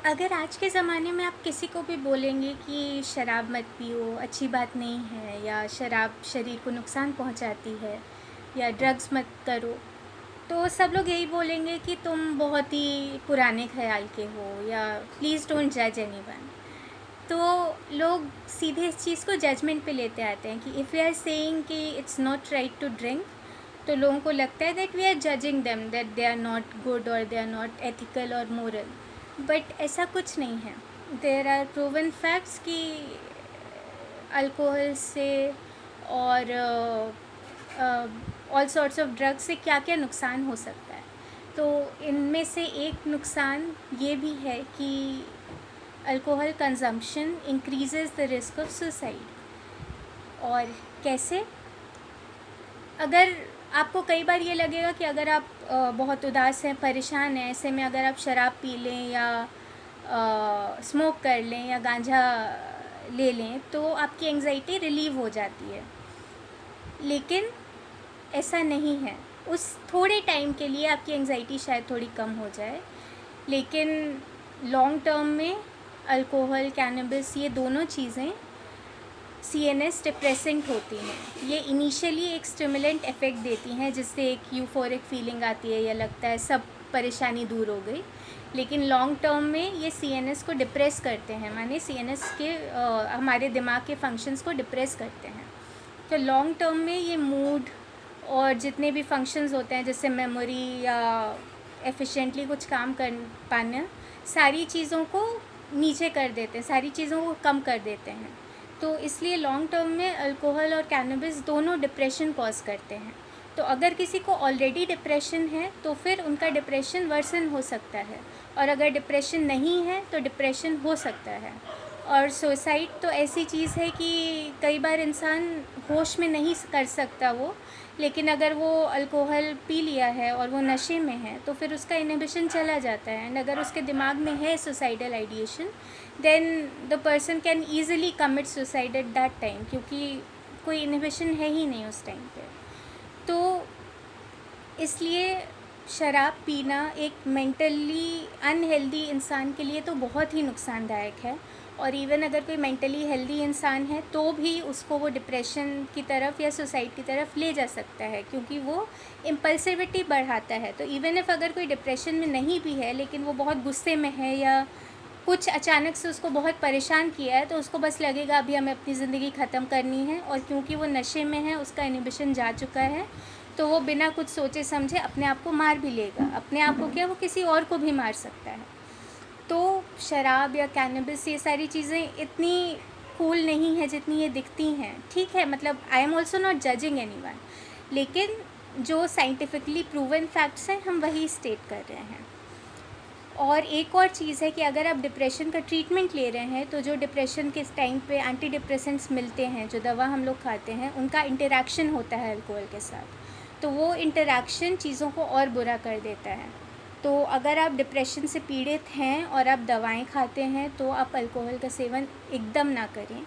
अगर आज के ज़माने में आप किसी को भी बोलेंगे कि शराब मत पियो, अच्छी बात नहीं है, या शराब शरीर को नुकसान पहुंचाती है, या ड्रग्स मत करो, तो सब लोग यही बोलेंगे कि तुम बहुत ही पुराने ख़्याल के हो, या प्लीज़ डोंट जज एनीवन। तो लोग सीधे इस चीज़ को जजमेंट पे लेते आते हैं कि इफ़ वी आर सेइंग कि it's not right to drink, तो लोगों को लगता है that we are judging them, that they are not good और दे आर नॉट एथिकल और मोरल। बट ऐसा कुछ नहीं है। देयर आर प्रूवन फैक्ट्स कि अल्कोहल से और ऑल सॉर्ट्स ऑफ ड्रग्स से क्या क्या नुकसान हो सकता है। तो इनमें से एक नुकसान ये भी है कि alcohol consumption increases the risk of suicide. और कैसे? अगर आपको कई बार ये लगेगा कि अगर आप बहुत उदास हैं, परेशान हैं, ऐसे में अगर आप शराब पी लें या स्मोक कर लें या गांजा ले लें तो आपकी एंग्जाइटी रिलीव हो जाती है। लेकिन ऐसा नहीं है। उस थोड़े टाइम के लिए आपकी एंग्जाइटी शायद थोड़ी कम हो जाए, लेकिन लॉन्ग टर्म में अल्कोहल, कैनबिस, ये दोनों चीज़ें CNS डिप्रेसेंट होती हैं। ये इनिशियली एक स्टिमुलेंट इफ़ेक्ट देती हैं जिससे एक यूफोरिक फीलिंग आती है या लगता है सब परेशानी दूर हो गई, लेकिन लॉन्ग टर्म में ये CNS को डिप्रेस करते हैं, माने CNS के हमारे दिमाग के फंक्शंस को डिप्रेस करते हैं। तो लॉन्ग टर्म में ये मूड और जितने भी फंक्शंस होते हैं जैसे मेमोरी या एफिशिएंटली कुछ काम कर पाना, सारी चीज़ों को नीचे कर देते हैं, सारी चीज़ों को कम कर देते हैं। तो इसलिए लॉन्ग टर्म में अल्कोहल और कैनबिस दोनों डिप्रेशन कॉज करते हैं। तो अगर किसी को ऑलरेडी डिप्रेशन है तो फिर उनका डिप्रेशन वर्सन हो सकता है, और अगर डिप्रेशन नहीं है तो डिप्रेशन हो सकता है। और सुसाइड तो ऐसी चीज़ है कि कई बार इंसान होश में नहीं कर सकता वो, लेकिन अगर वो अल्कोहल पी लिया है और वो नशे में है तो फिर उसका इनहिबिशन चला जाता है। एंड अगर उसके दिमाग में है suicidal ideation, then the person can easily commit suicide at that time, क्योंकि कोई इनहिबिशन है ही नहीं उस टाइम पे। तो इसलिए शराब पीना एक मेंटली अनहेल्दी इंसान के लिए तो बहुत ही नुकसानदायक है, और इवन अगर कोई मेंटली हेल्दी इंसान है तो भी उसको वो डिप्रेशन की तरफ या सुसाइड की तरफ ले जा सकता है, क्योंकि वो इम्पल्सिविटी बढ़ाता है। तो इवन इफ़ अगर कोई डिप्रेशन में नहीं भी है लेकिन वो बहुत गुस्से में है या कुछ अचानक से उसको बहुत परेशान किया है, तो उसको बस लगेगा अभी हमें अपनी ज़िंदगी ख़त्म करनी है, और क्योंकि वो नशे में है, उसका इनहिबिशन जा चुका है, तो वो बिना कुछ सोचे समझे अपने आप को मार भी लेगा। अपने आप को क्या, वो किसी और को भी मार सकता है। तो शराब या कैनबिस, ये सारी चीज़ें इतनी कूल नहीं है जितनी ये दिखती हैं। ठीक है, मतलब I am also not judging anyone, लेकिन जो साइंटिफिकली प्रूवन फैक्ट्स हैं हम वही स्टेट कर रहे हैं। और एक और चीज़ है कि अगर आप डिप्रेशन का ट्रीटमेंट ले रहे हैं तो जो डिप्रेशन के टाइम पे एंटी डिप्रेसेंट्स मिलते हैं, जो दवा हम लोग खाते हैं, उनका इंटरेक्शन होता है अल्कोहल के साथ, तो वो इंटरेक्शन चीज़ों को और बुरा कर देता है। तो अगर आप डिप्रेशन से पीड़ित हैं और आप दवाएं खाते हैं तो आप अल्कोहल का सेवन एकदम ना करें।